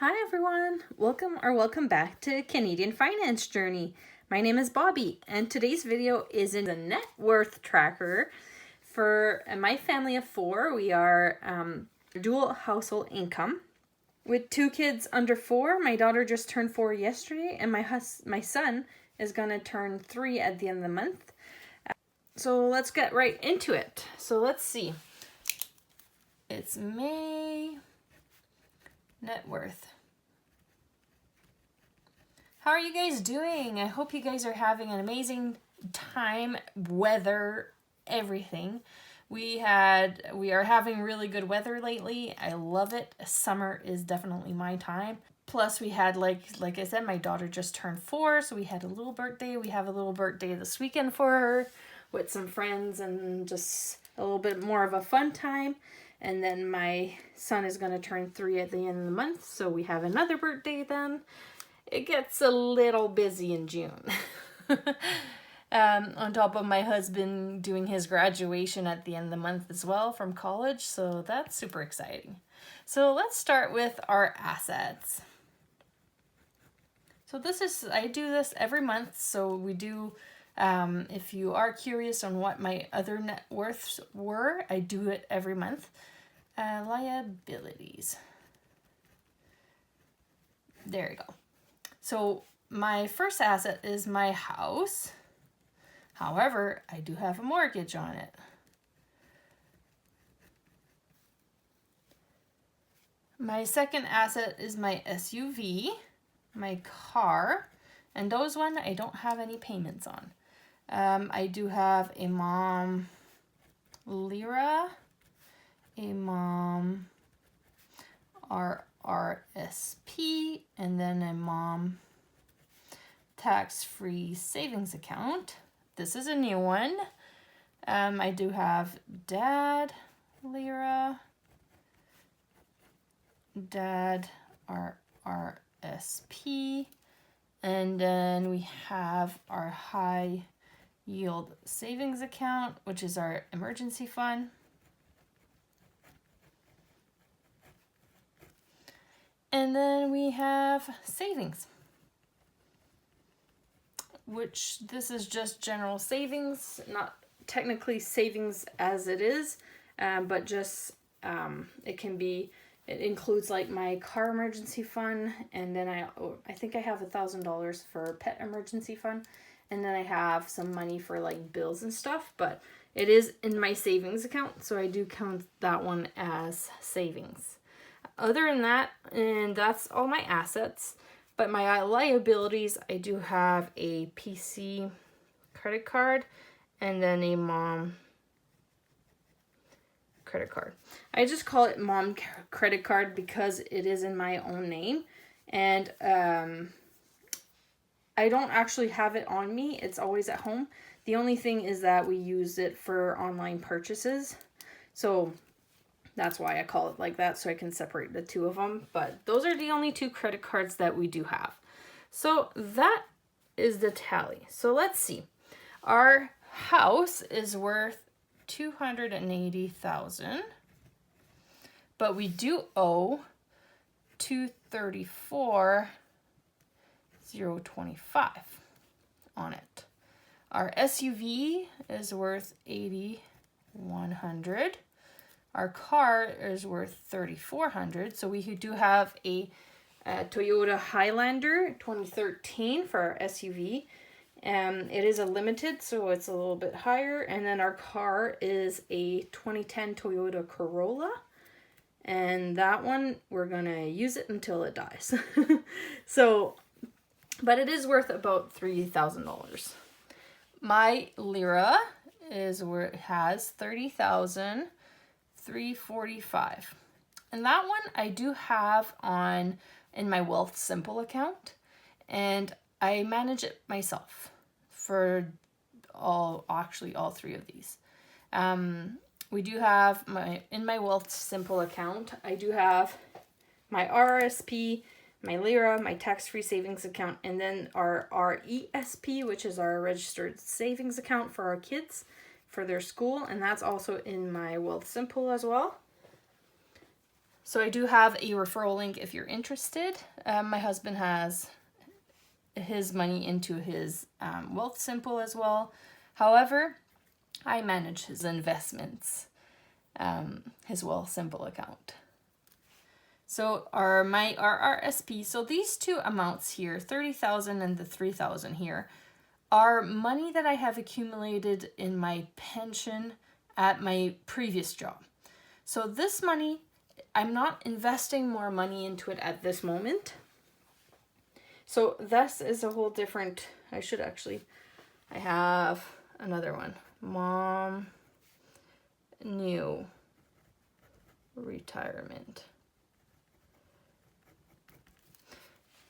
Hi everyone, welcome back to Canadian Finance Journey. My name is Bobby and today's video is in the net worth tracker for my family of 4. We are dual household income with 2 kids under 4. My daughter just turned 4 yesterday and my son is gonna turn 3 at the end of the month. So let's get right into it. So let's see. It's May. Net worth. How are you guys doing? I hope you guys are having an amazing time, weather, everything. We are having really good weather lately. I love it. Summer is definitely my time. Plus we had, like I said, my daughter just turned 4, so we had a little birthday. We have a little birthday this weekend for her with some friends and just a little bit more of a fun time. And then my son is going to turn 3 at the end of the month, so we have another birthday then. It gets a little busy in June. On top of my husband doing his graduation at the end of the month as well from college, so that's super exciting. So let's start with our assets. So I do this every month, so we do, if you are curious on what my other net worths were, I do it every month. Liabilities. There you go. So my first asset is my house. However, I do have a mortgage on it. My second asset is my SUV, my car, and those one I don't have any payments on. I do have a mom Lira, a mom RRSP, and then a mom tax-free savings account. This is a new one. I do have dad Lira, dad RRSP, and then we have our high yield savings account, which is our emergency fund. And then we have savings, which this is just general savings, not technically savings as it is, but just it includes like my car emergency fund, and then I think I have $1,000 for pet emergency fund, and then I have some money for like bills and stuff, but it is in my savings account, so I do count that one as savings. Other than that, and that's all my assets, but my liabilities, I do have a PC credit card and then a mom credit card. I just call it mom credit card because it is in my own name, and I don't actually have it on me. It's always at home. The only thing is that we use it for online purchases, so that's why I call it like that, so I can separate the two of them. But those are the only 2 credit cards that we do have. So that is the tally. So let's see. Our house is worth $280,000, but we do owe $234,025 on it. Our SUV is worth $8,100. Our car is worth $3,400. So we do have a Toyota Highlander 2013 for our SUV. It is a limited, so it's a little bit higher. And then our car is a 2010 Toyota Corolla. And that one, we're going to use it until it dies. So, but it is worth about $3,000. My Lira has $30,345, and that one I do have in my Wealth Simple account, and I manage it myself for all 3 of these. We do have in my Wealth Simple account, I do have my RRSP, my Lira, my tax-free savings account, and then our RESP, which is our registered savings account for our kids for their school, and that's also in my Wealth Simple as well. So I do have a referral link if you're interested. My husband has his money into his Wealth Simple as well. However, I manage his investments, his Wealth Simple account. So our RSP, so these two amounts here, 30,000 and the 3,000 here, are money that I have accumulated in my pension at my previous job. So this money, I'm not investing more money into it at this moment. So this is a whole different, I have another one. Mom, new retirement.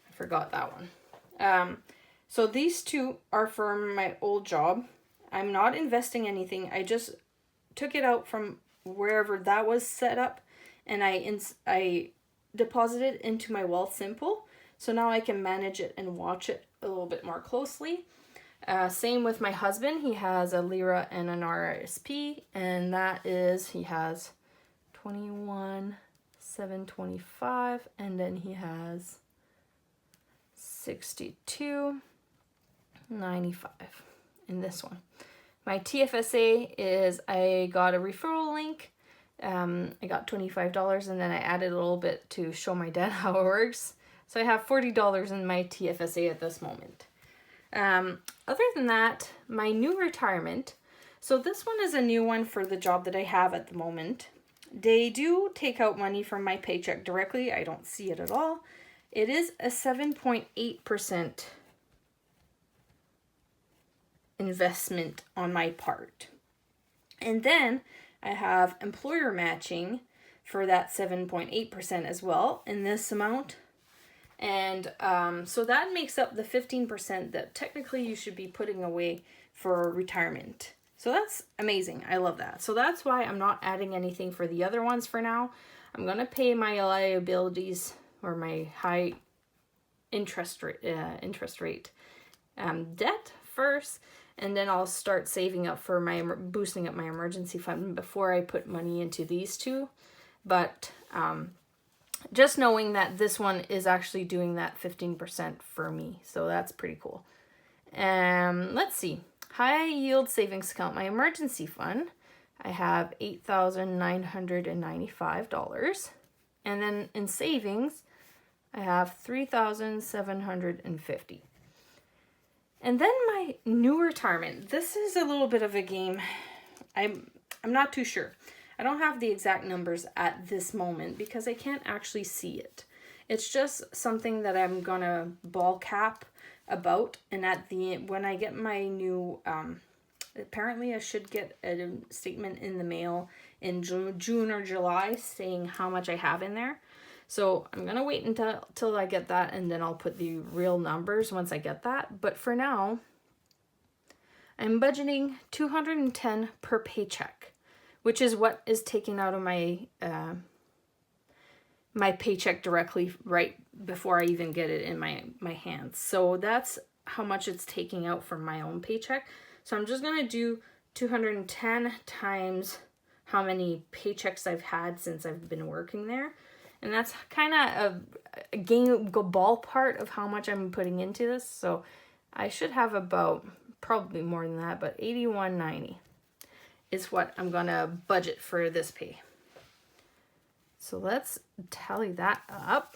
I forgot that one. So these two are from my old job. I'm not investing anything. I just took it out from wherever that was set up, and I deposited into my Wealth Simple. So now I can manage it and watch it a little bit more closely. Same with my husband. He has a Lira and an RSP, and that is, he has 21,725, and then he has 62,95 in this one. My TFSA is, I got a referral link. I got $25, and then I added a little bit to show my dad how it works. So I have $40 in my TFSA at this moment. Other than that, my new retirement. So this one is a new one for the job that I have at the moment. They do take out money from my paycheck directly. I don't see it at all. It is a 7.8% investment on my part. And then I have employer matching for that 7.8% as well in this amount. And so that makes up the 15% that technically you should be putting away for retirement. So that's amazing. I love that. So that's why I'm not adding anything for the other ones for now. I'm going to pay my liabilities or my high interest rate debt first, and then I'll start saving up for boosting up my emergency fund before I put money into these two. But just knowing that this one is actually doing that 15% for me. So that's pretty cool. Let's see. High yield savings account, my emergency fund, I have $8,995. And then in savings, I have $3,750. And then my new retirement. This is a little bit of a game. I'm not too sure. I don't have the exact numbers at this moment because I can't actually see it. It's just something that I'm gonna ball cap about, and at the end, when I get my new, apparently I should get a statement in the mail in June or July saying how much I have in there. So I'm gonna wait until I get that, and then I'll put the real numbers once I get that. But for now, I'm budgeting $210 per paycheck, which is what is taken out of my my paycheck directly right before I even get it in my hands. So that's how much it's taking out from my own paycheck. So I'm just gonna do 210 times how many paychecks I've had since I've been working there. And that's kind of a ballpark of how much I'm putting into this. So I should have about, probably more than that, but $81.90 is what I'm gonna budget for this pay. So let's tally that up.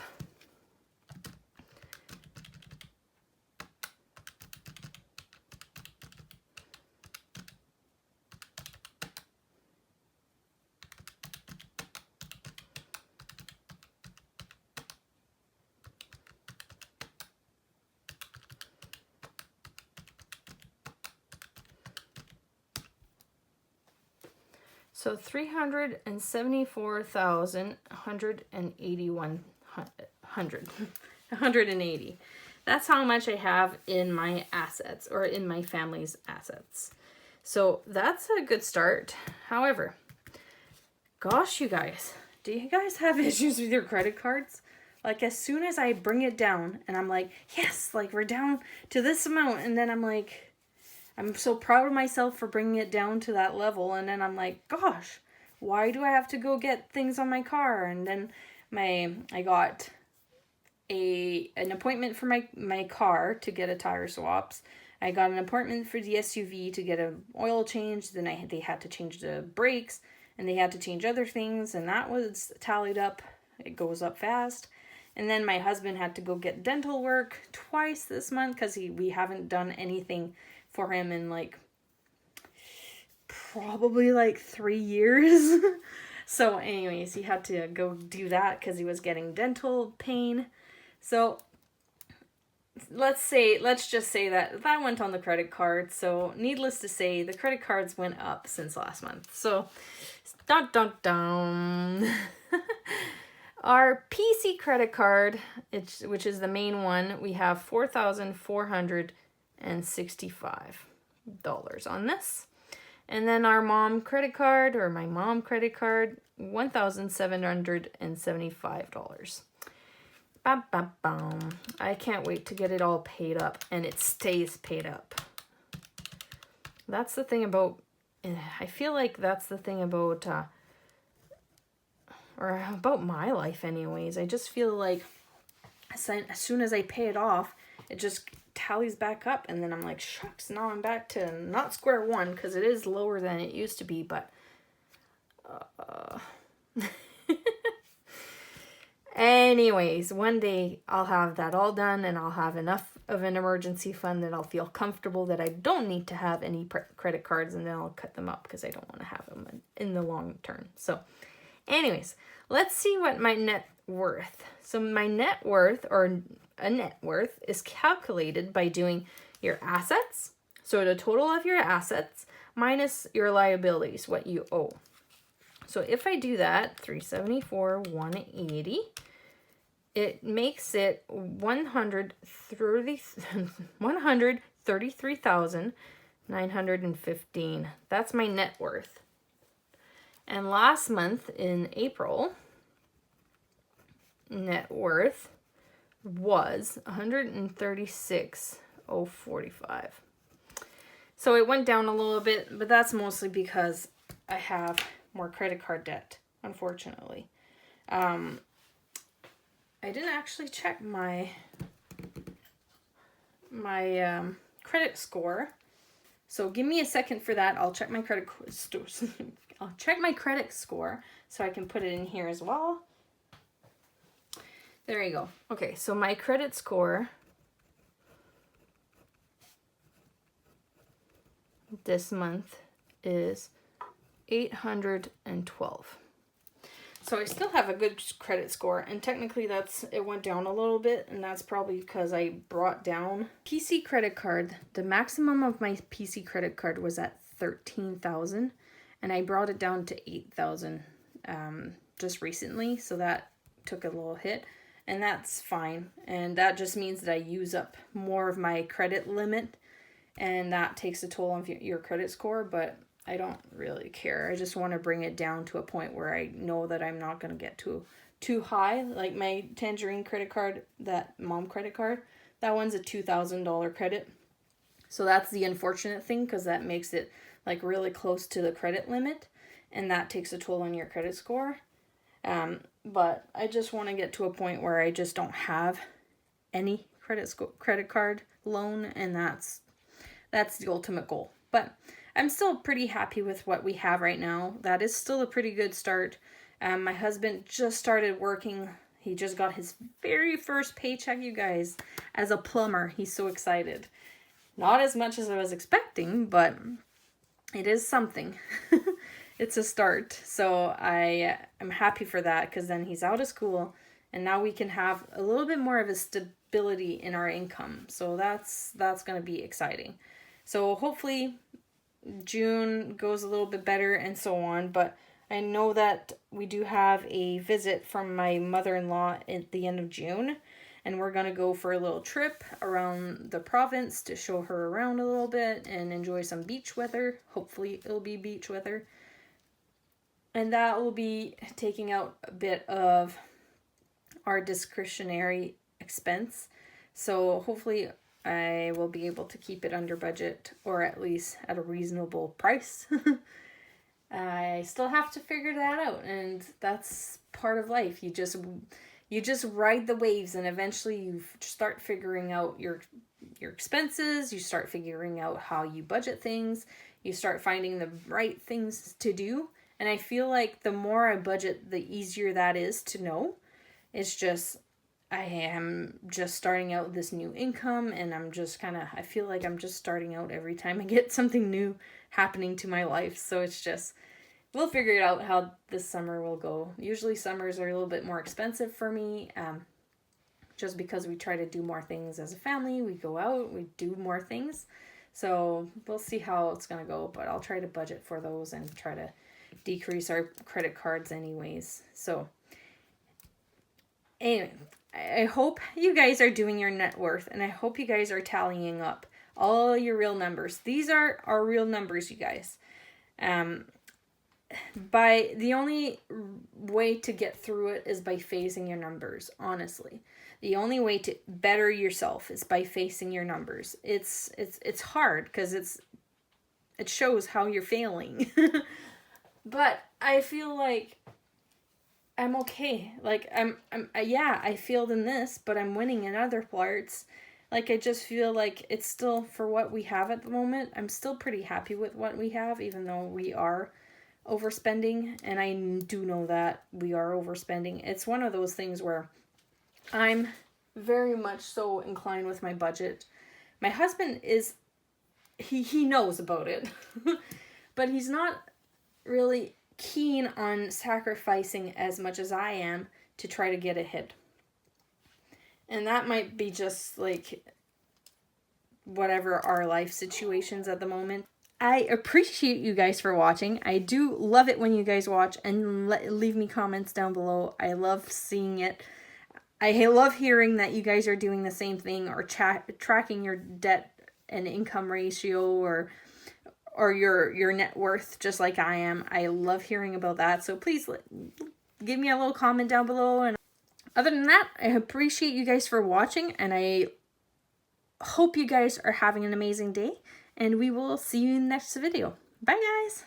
So 180. That's how much I have in my assets, or in my family's assets. So that's a good start. However, gosh, you guys, do you guys have issues with your credit cards? Like, as soon as I bring it down and I'm like, yes, like we're down to this amount, and then I'm like, I'm so proud of myself for bringing it down to that level. And then I'm like, gosh, why do I have to go get things on my car? And then I got an appointment for my car to get a tire swaps. I got an appointment for the SUV to get an oil change. Then they had to change the brakes, and they had to change other things, and that was tallied up. It goes up fast. And then my husband had to go get dental work twice this month because we haven't done anything for him in like probably like 3 years. So anyways, he had to go do that because he was getting dental pain. So let's just say that went on the credit card. So needless to say, the credit cards went up since last month. So dun dun dun. Our PC credit card, which is the main one, we have $4,465 on this. And then our mom credit card, or my mom credit card, $1,775. Bam, bam, bam. I can't wait to get it all paid up, and it stays paid up. That's the thing about, I feel like that's the thing about, or about my life anyways. I just feel like as soon as I pay it off, it just tallies back up, and then I'm like, shucks, now I'm back to not square one, because it is lower than it used to be, but anyways, one day I'll have that all done, and I'll have enough of an emergency fund that I'll feel comfortable that I don't need to have any credit cards, and then I'll cut them up because I don't want to have them in the long term. So anyways, let's see what my net worth. So my net worth, or a net worth, is calculated by doing your assets. So the total of your assets minus your liabilities, what you owe. So if I do that, 374,180, it makes it 133,915. That's my net worth. And last month in April, net worth was 136,045. So it went down a little bit, but that's mostly because I have more credit card debt, unfortunately. I didn't actually check my credit score. So give me a second for that. I'll check my credit score so I can put it in here as well. There you go. Okay, so my credit score this month is 812. So I still have a good credit score, and technically it went down a little bit, and that's probably because I brought down PC credit card. The maximum of my PC credit card was at 13,000, and I brought it down to 8,000 just recently, so that took a little hit, and that's fine. And that just means that I use up more of my credit limit, and that takes a toll on your credit score, but I don't really care. I just want to bring it down to a point where I know that I'm not going to get too high. Like my Tangerine credit card, that mom credit card, that one's a $2,000 credit. So that's the unfortunate thing, because that makes it like really close to the credit limit, and that takes a toll on your credit score. But I just want to get to a point where I just don't have any credit card loan, and that's the ultimate goal. But I'm still pretty happy with what we have right now. That is still a pretty good start. My husband just started working. He just got his very first paycheck, you guys, as a plumber. He's so excited. Not as much as I was expecting, but it is something. It's a start. So I'm happy for that, because then he's out of school, and now we can have a little bit more of a stability in our income. So that's going to be exciting. So hopefully June goes a little bit better and so on, but I know that we do have a visit from my mother-in-law at the end of June, and we're going to go for a little trip around the province to show her around a little bit and enjoy some beach weather. Hopefully it'll be beach weather, and that will be taking out a bit of our discretionary expense. So hopefully I will be able to keep it under budget, or at least at a reasonable price. I still have to figure that out, and that's part of life. You just ride the waves, and eventually you start figuring out your expenses. You start figuring out how you budget things. You start finding the right things to do. And I feel like the more I budget, the easier that is to know. It's just, I am just starting out this new income, and I feel like I'm just starting out every time I get something new happening to my life. So it's just, we'll figure it out how this summer will go. Usually summers are a little bit more expensive for me, just because we try to do more things as a family. We go out, we do more things. So we'll see how it's going to go, but I'll try to budget for those and try to decrease our credit cards anyways. So anyway, I hope you guys are doing your net worth, and I hope you guys are tallying up all your real numbers. These are our real numbers, you guys. By the only way to get through it is by facing your numbers, honestly. The only way to better yourself is by facing your numbers. It's hard because it shows how you're failing. But I feel like I'm okay. Like I failed in this, but I'm winning in other parts. Like, I just feel like it's still, for what we have at the moment, I'm still pretty happy with what we have, even though we are overspending, and I do know that we are overspending. It's one of those things where I'm very much so inclined with my budget. My husband is, he knows about it, but he's not really keen on sacrificing as much as I am to try to get ahead. And that might be just like whatever our life situations at the moment. I appreciate you guys for watching. I do love it when you guys watch and leave me comments down below. I love seeing it. I love hearing that you guys are doing the same thing, or tracking your debt and income ratio, or your net worth, just like I am. I love hearing about that. So please give me a little comment down below. And other than that, I appreciate you guys for watching, and I hope you guys are having an amazing day. And we will see you in the next video. Bye, guys.